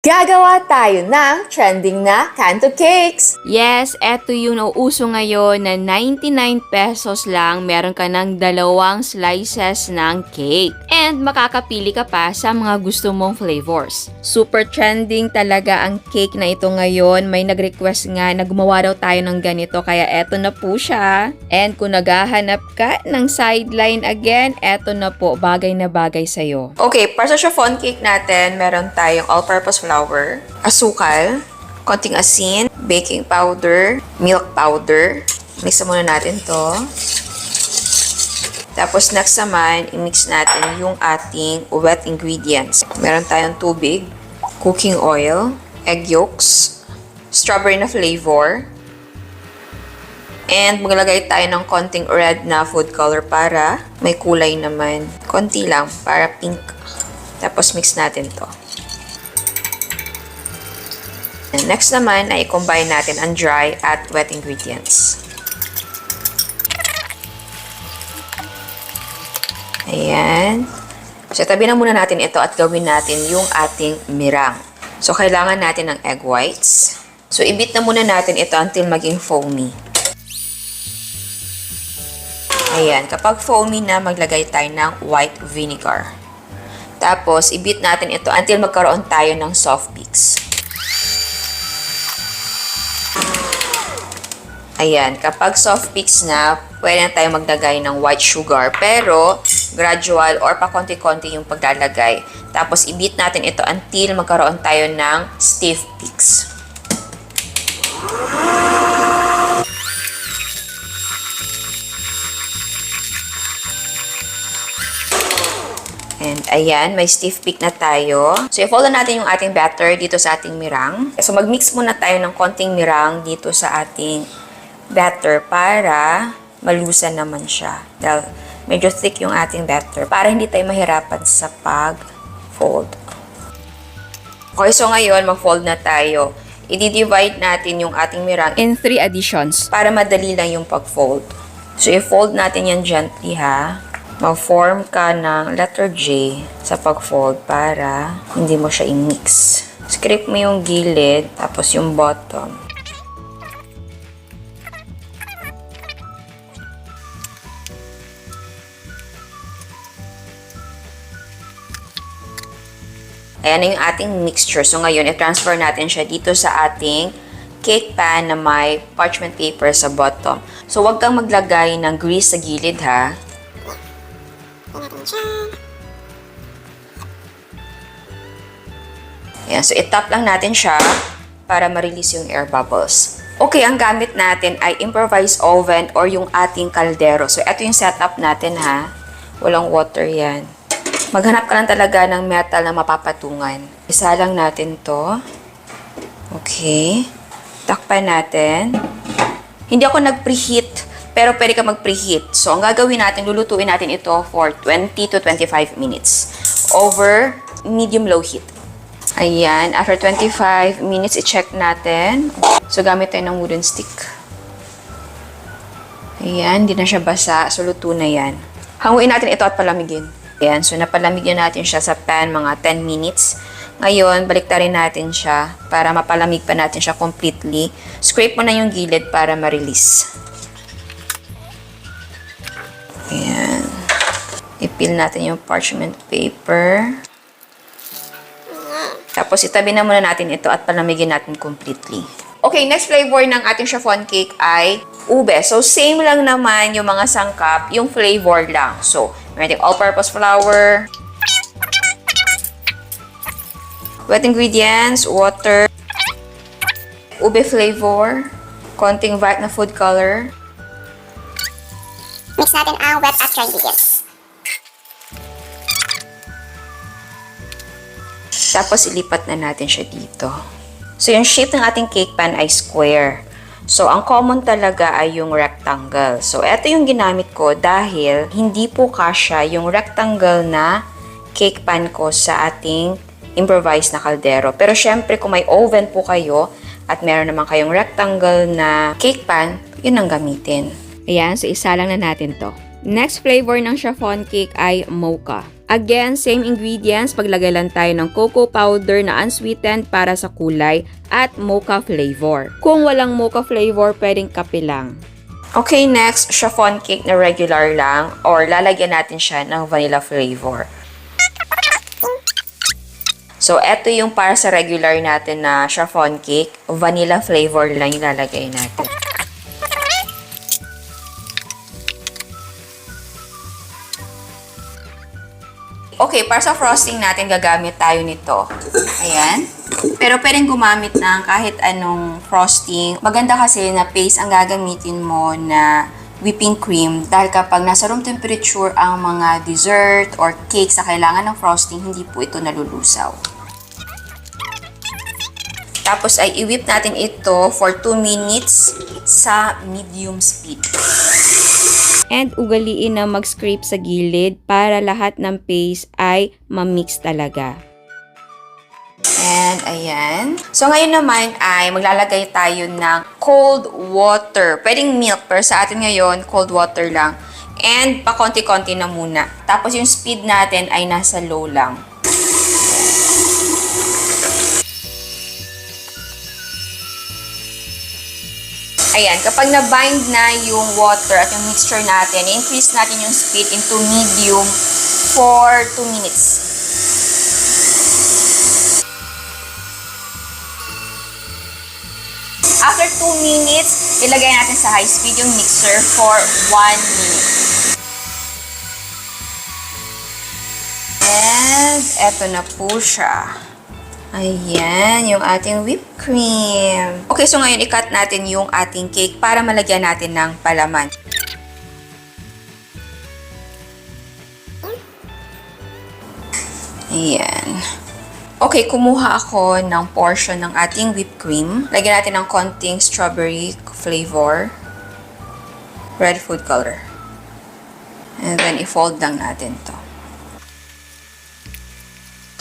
Gagawa tayo ng trending na Kanto Cakes! Yes, eto yung nauuso ngayon na 99 pesos lang meron ka ng 2 slices ng cake. And makakapili ka pa sa mga gusto mong flavors. Super trending talaga ang cake na ito ngayon. May nag-request nga na gumawa daw tayo ng ganito kaya eto na po siya. And kung naghahanap ka ng sideline again, eto na po, bagay na bagay sa'yo. Okay, para sa chiffon cake natin, meron tayong all-purpose flour, asukal, konting asin, baking powder, milk powder. Mix muna natin to. Tapos next naman, i-mix natin yung ating wet ingredients. Meron tayong tubig, cooking oil, egg yolks, strawberry na flavor, and maglalagay tayo ng konting red na food color para may kulay naman. Konti lang para pink. Tapos mix natin to. And next naman ay i-combine natin ang dry at wet ingredients. Ayan. So, tabi na muna natin ito at gawin natin yung ating mirang. So, kailangan natin ng egg whites. So, i-beat na muna natin ito until maging foamy. Ayan. Kapag foamy na, maglagay tayo ng white vinegar. Tapos, i-beat natin ito until magkaroon tayo ng soft peaks. Ayan, kapag soft peaks na, pwede na tayo maglagay ng white sugar. Pero, gradual or pa konti-konti yung paglalagay. Tapos, i-beat natin ito until magkaroon tayo ng stiff peaks. And ayan, may stiff peak na tayo. So, i-follow natin yung ating batter dito sa ating mirang. So, mag-mix muna tayo ng konting mirang dito sa ating batter para malusan naman siya. Dahil medyo thick yung ating batter para hindi tayo mahirapan sa pag-fold. Okay, so ngayon, mag-fold na tayo. I-divide natin yung ating mirang In 3 additions. para madali lang yung pag-fold. So, i-fold natin yan gently, ha. Mag-form ka ng letter J sa pag-fold para hindi mo siya i-mix. Scrape mo yung gilid, tapos yung bottom. Ayan na yung ating mixture. So, ngayon, i-transfer natin siya dito sa ating cake pan na may parchment paper sa bottom. So, huwag kang maglagay ng grease sa gilid, ha? Ayan. So, itap lang natin siya para ma-release yung air bubbles. Okay, ang gamit natin ay improvised oven or yung ating kaldero. So, ito yung setup natin, ha? Walang water yan. Maghanap ka lang talaga ng metal na mapapatungan. Isa lang natin to. Okay. Takpan natin. Hindi ako nag-preheat, pero pwede ka mag-preheat. So, ang gagawin natin, lulutuin natin ito for 20 to 25 minutes. Over medium-low heat. Ayan. After 25 minutes, i-check natin. So, gamit tayo ng wooden stick. Ayan. Hindi na siya basa. So, luto na yan. Hanguin natin ito at palamigin. Ayan, so napalamigyan natin siya sa pan mga 10 minutes. Ngayon, baliktarin natin siya para mapalamig pa natin siya completely. Scrape mo na yung gilid para ma-release. Ayan. I-peel natin yung parchment paper. Tapos itabi na muna natin ito at palamigin natin completely. Okay, next flavor ng ating chiffon cake ay ube. So, same lang naman yung mga sangkap, yung flavor lang. So, meron all-purpose flour, wet ingredients, water, ube flavor, konting white na food color. Mix natin ang wet at dry ingredients. Tapos, ilipat na natin siya dito. So, yung shape ng ating cake pan ay square. So, ang common talaga ay yung rectangle. So, ito yung ginamit ko dahil hindi po kasya yung rectangle na cake pan ko sa ating improvised na kaldero. Pero, syempre, kung may oven po kayo at meron naman kayong rectangle na cake pan, yun ang gamitin. Ayan, so isa lang na natin to. Next flavor ng chiffon cake ay mocha. Again, same ingredients, paglagay lang tayo ng cocoa powder na unsweetened para sa kulay at mocha flavor. Kung walang mocha flavor, pwedeng kape lang. Okay, next, chiffon cake na regular lang or lalagyan natin siya ng vanilla flavor. So, eto yung para sa regular natin na chiffon cake. Vanilla flavor lang yung lalagay natin. Okay, para sa frosting natin, gagamit tayo nito. Ayan. Pero pwedeng gumamit ng kahit anong frosting. Maganda kasi na paste ang gagamitin mo na whipping cream dahil kapag nasa room temperature ang mga dessert or cake sa kailangan ng frosting, hindi po ito nalulusaw. Tapos ay i-whip natin ito for 2 minutes sa medium speed. And ugaliin na mag-scrape sa gilid para lahat ng paste ay ma-mix talaga. And ayan. So ngayon naman ay maglalagay tayo ng cold water. Pwedeng milk, pero sa atin ngayon, cold water lang. And pakonti-konti na muna. Tapos yung speed natin ay nasa low lang. Ayan, kapag na-bind na yung water at yung mixture natin, increase natin yung speed into medium for 2 minutes. After 2 minutes, ilagay natin sa high speed yung mixer for 1 minute. And eto na po siya. Ayan, yung ating whipped cream. Okay, so ngayon i-cut natin yung ating cake para malagyan natin ng palaman. Ayan. Okay, kumuha ako ng portion ng ating whipped cream. Lagyan natin ng konting strawberry flavor. Red food color. And then i-fold lang natin to.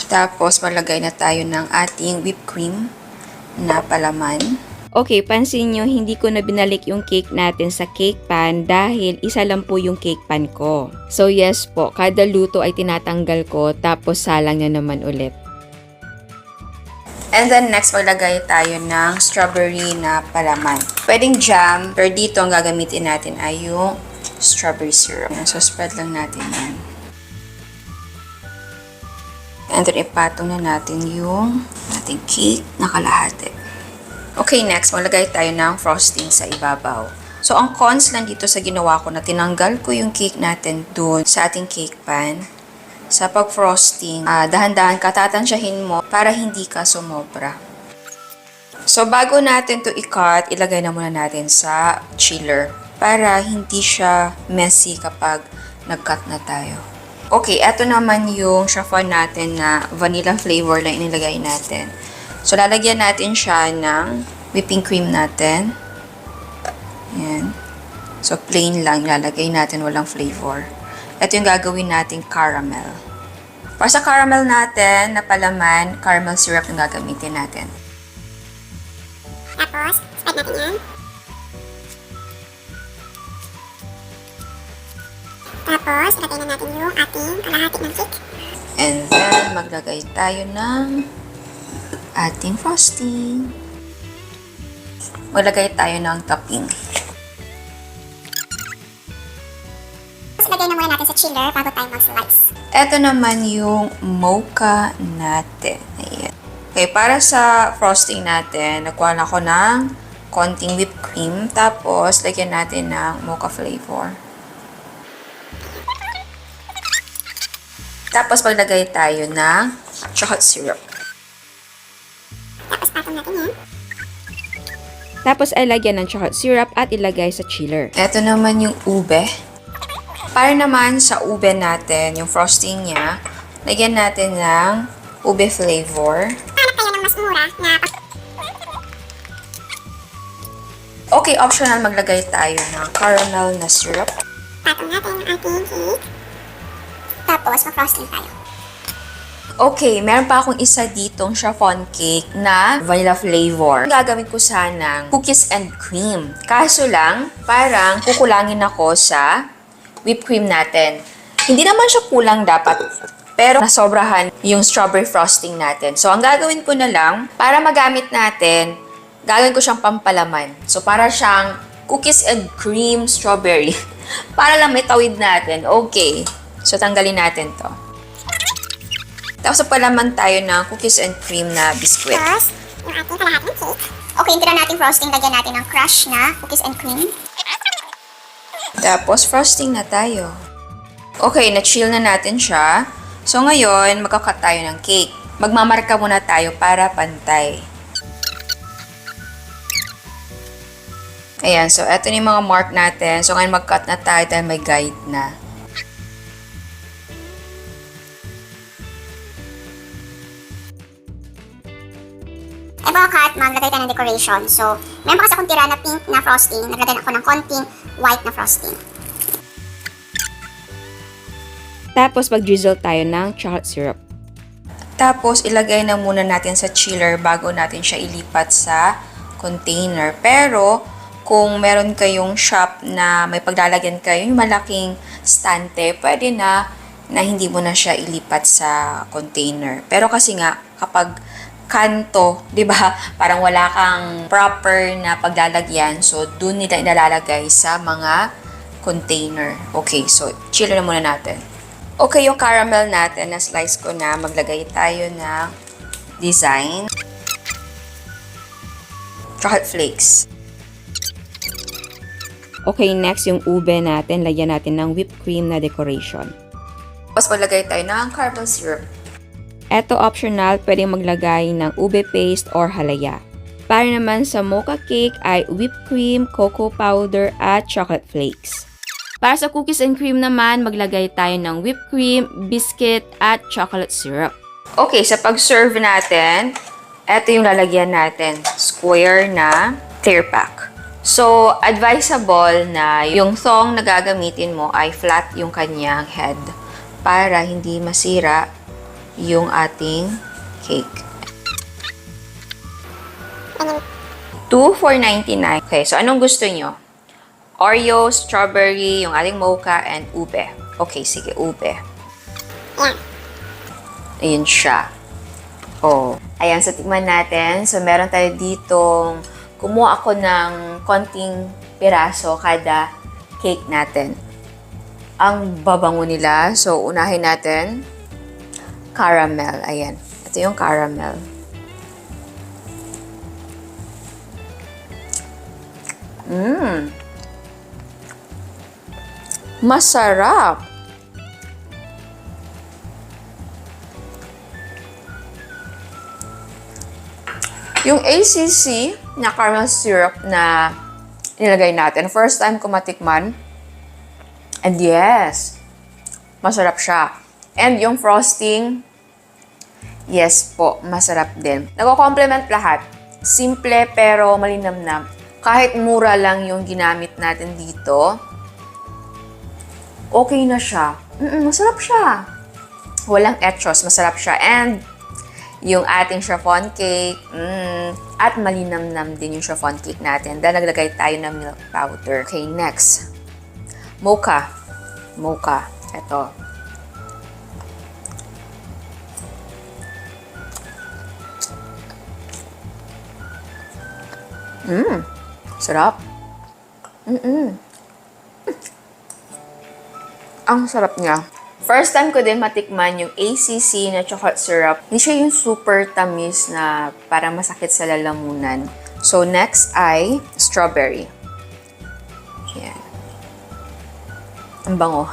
Tapos, malagay na tayo ng ating whipped cream na palaman. Okay, pansin nyo, hindi ko na binalik yung cake natin sa cake pan dahil isa lang po yung cake pan ko. So yes po, kada luto ay tinatanggal ko tapos salang na naman ulit. And then next, maglagay tayo ng strawberry na palaman. Pwedeng jam, pero dito ang gagamitin natin ay yung strawberry syrup. So spread lang natin yan. And then, ipatong na natin yung ating cake na kalahati. Okay, next, maglagay tayo ng frosting sa ibabaw. So, ang cons lang dito sa ginawa ko na tinanggal ko yung cake natin dun sa ating cake pan. Sa pag-frosting, dahan-dahan katatansyahin mo para hindi ka sumobra. So, bago natin to i-cut, ilagay na muna natin sa chiller para hindi siya messy kapag nag-cut na tayo. Okay, eto naman yung chiffon natin na vanilla flavor lang inilagay natin. So, lalagyan natin siya ng whipping cream natin. Ayan. So, plain lang lalagay natin, walang flavor. Ito yung gagawin nating caramel. Para sa caramel natin, na palaman, caramel syrup yung gagamitin natin. Tapos, spread natin yan. Tapos, lagay na natin yung ating kalahati ng cake. And then, maglagay tayo ng ating frosting. Maglagay tayo ng topping. Tapos, lagay na muna natin sa chiller bago tayo mag-slice. Ito naman yung mocha natin. Ayan. Okay, para sa frosting natin, nagkuha na ako ng konting whipped cream. Tapos, lagyan natin ng mocha flavor. Tapos, maglagay tayo ng chocolate syrup. Tapos, patong natin yan. Tapos ay lagyan ng chocolate syrup at ilagay sa chiller. Ito naman yung ube. Para naman sa ube natin, yung frosting niya, lagyan natin ng ube flavor. Hanap tayo ng mas mura na Okay, optional maglagay tayo ng caramel na syrup. patong natin ang ating cake. Tapos, mag-frosting tayo. Okay, meron pa akong isa ditong chiffon cake na vanilla flavor. Gagamit ko sanang cookies and cream. Kaso lang, parang kukulangin ako sa whipped cream natin. Hindi naman siya kulang dapat. pero nasobrahan yung strawberry frosting natin. So, ang gagawin ko na lang, para magamit natin, gagawin ko siyang pampalaman. So, para siyang cookies and cream strawberry. Para lang may tawid natin. Okay. So, tanggalin natin to. Tapos, palaman tayo ng cookies and cream na biscuit. Tapos, yung ating kalahating cake. Okay, yung tira nating frosting, lagyan natin ng crush na cookies and cream. Tapos, frosting na tayo. Okay, na-chill na natin siya. So, ngayon, magkakat tayo ng cake. Magmamarka muna tayo para pantay. Ayan, so, eto yung mga mark natin. So, ngayon, mag-cut na tayo dahil may guide na. E baka maglagay tayo ng decoration. So, meron pa kasi akong tira na pink na frosting. Naglagay ako ng konting white na frosting. Tapos, mag-drizzle tayo ng chocolate syrup. Tapos, ilagay na muna natin sa chiller bago natin siya ilipat sa container. Pero, kung meron kayong shop na may paglalagyan kayo, yung malaking stante, pwede na hindi mo na siya ilipat sa container. Pero kasi nga, kapag kanto, 'di ba? Parang wala kang proper na paglalagyan. So, dun nila inalalagay sa mga container. Okay, so chill na muna natin. Okay, yung caramel natin, na-slice ko na. Maglagay tayo ng design. Chocolate flakes. Okay, next yung ube natin. Lagyan natin ng whipped cream na decoration. Tapos maglagay tayo ng caramel syrup. Eto optional, pwedeng maglagay ng ube paste or halaya. Para naman sa mocha cake ay whipped cream, cocoa powder at chocolate flakes. Para sa cookies and cream naman, maglagay tayo ng whipped cream, biscuit at chocolate syrup. Okay, sa pag-serve natin, eto yung lalagyan natin. Square na clear pack. So, advisable na yung thong na gagamitin mo ay flat yung kanyang head para hindi masira yung ating cake. 2 for 99. Okay, so anong gusto nyo? Oreo, strawberry, yung ating mocha, and ube. Okay, sige, ube. Ayan. Ayun siya. Oh. Ayan, so tikman natin. So, meron tayo ditong, kumuha ako ng konting piraso kada cake natin. Ang babango nila. So, unahin natin. Caramel. Ayan. Ito yung caramel. Masarap. Yung ACC na caramel syrup na nilagay natin, first time ko matikman. And yes, masarap siya. And yung frosting, yes po, masarap din. Nagko-complement lahat. Simple pero malinamnam. Kahit mura lang yung ginamit natin dito, okay na siya. Masarap siya. Walang etchos, masarap siya. And yung ating chiffon cake, at malinamnam din yung chiffon cake natin. Dahil naglagay tayo ng milk powder. Okay, next. Mocha. Mocha. Ito. Sarap. Ang sarap niya. First time ko din matikman yung ACC na chocolate syrup. Hindi siya yung super tamis na parang masakit sa lalamunan. So, next ay strawberry. Yan. Ang bango.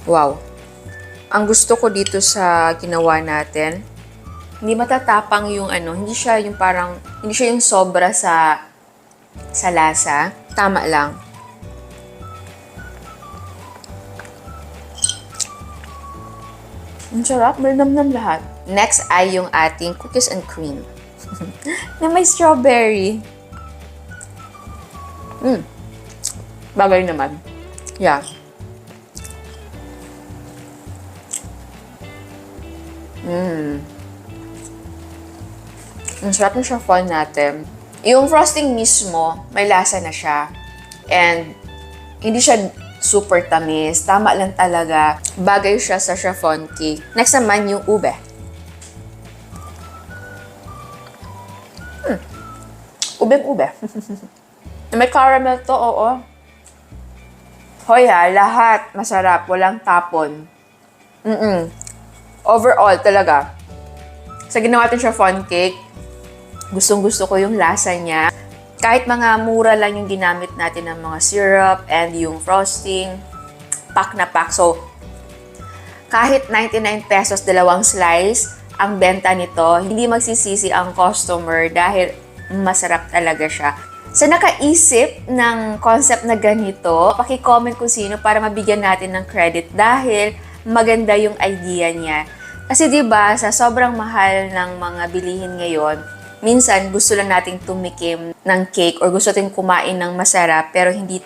Wow. Ang gusto ko dito sa ginawa natin, hindi matatapang yung hindi siya yung parang, hindi siya yung sobra sa lasa. Tama lang. Ang sarap, malinamnam lahat. Next ay yung ating cookies and cream. Na may strawberry. Bagay naman. Yeah. Ang sarap ng chiffon natin. Yung frosting mismo, may lasa na siya. And hindi siya super tamis. Tama lang talaga. Bagay siya sa chiffon cake. Next naman yung ube. Ube. May caramel to, oo. Hoy ha, lahat masarap. Walang tapon. Overall talaga. Sa ginawa natin chiffon cake, gustong-gusto ko yung lasa niya. Kahit mga mura lang yung ginamit natin ng mga syrup and yung frosting, pack na pack. So, kahit 99 pesos dalawang slice, ang benta nito, hindi magsisisi ang customer dahil masarap talaga siya. Sa nakaisip ng concept na ganito, paki-comment kung sino para mabigyan natin ng credit dahil maganda yung idea niya. Kasi 'di ba, sa sobrang mahal ng mga bilihin ngayon, minsan gusto lang nating tumikim ng cake or gusto nating kumain ng masarap pero hindi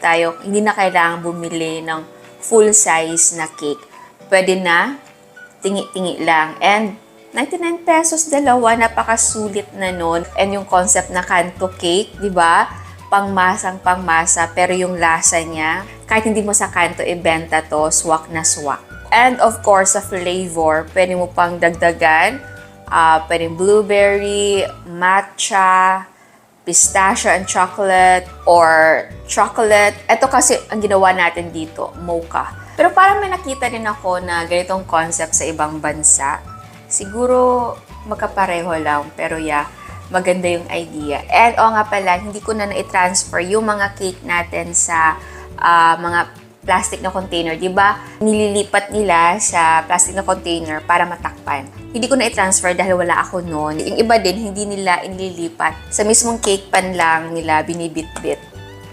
na kailangan bumili ng full size na cake. Pwede na, tingi-tingi lang. And 99 pesos dalawa, napakasulit na nun. And yung concept na kanto cake, di ba? Pangmasang-pangmasa, pero yung lasa niya, kahit hindi mo sa kanto ibenta to, swak na swak. And of course, sa flavor, pwede mo pang dagdagan. Pwede blueberry, matcha, pistachio and chocolate, or chocolate. Ito kasi ang ginawa natin dito, mocha. Pero parang may nakita din ako na ganitong concept sa ibang bansa. Siguro magkapareho lang, pero yeah, maganda yung idea. And nga pala, hindi ko na na-transfer yung mga cake natin sa mga plastic na container. Diba? Nililipat nila sa plastic na container para matakpan. Hindi ko na i-transfer dahil wala ako noon. Yung iba din, hindi nila inililipat. Sa mismong cake pan lang nila binibit-bit.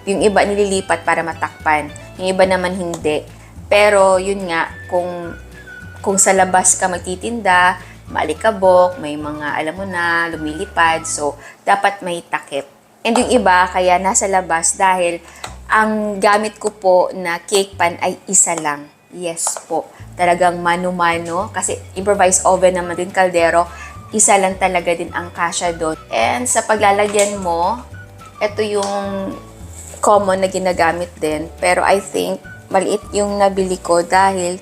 Yung iba nililipat para matakpan. Yung iba naman hindi. Pero yun nga, kung sa labas ka magtitinda, maalikabok, may mga, alam mo na, lumilipad. So, dapat may takip. And yung iba, kaya nasa labas dahil ang gamit ko po na cake pan ay isa lang. Yes po. Talagang mano-mano. Kasi improvised oven naman din, kaldero. Isa lang talaga din ang kasya doon. And sa paglalagyan mo, ito yung common na ginagamit din. Pero I think, maliit yung nabili ko dahil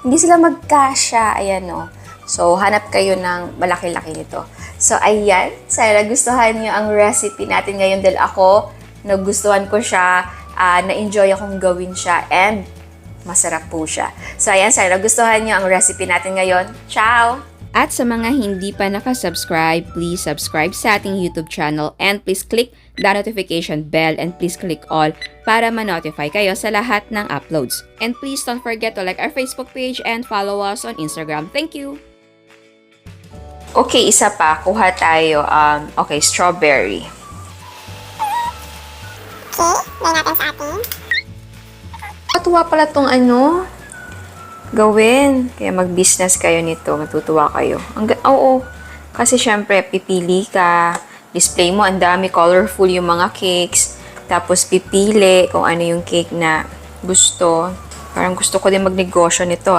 hindi sila magkasya. Ayan o. So, hanap kayo ng malaki-laki nito. So, ayan. Sana gustuhan nyo ang recipe natin ngayon dahil ako, nagustuhan ko siya, na-enjoy akong gawin siya, and masarap po siya. So, ayan. Sana gustuhan nyo ang recipe natin ngayon. Ciao! At sa mga hindi pa nakasubscribe, please subscribe sa ating YouTube channel and please click the notification bell and please click all para ma-notify kayo sa lahat ng uploads. And please don't forget to like our Facebook page and follow us on Instagram. Thank you! Okay, isa pa. Kuha tayo. Okay, strawberry. Okay, lagyan natin sa atin. Matuwa pala tong gawin. Kaya mag-business kayo nito. Matutuwa kayo. Oo. Kasi syempre, pipili ka. Display mo, ang dami, colorful yung mga cakes. Tapos pipili kung ano yung cake na gusto. Parang gusto ko din magnegosyo nito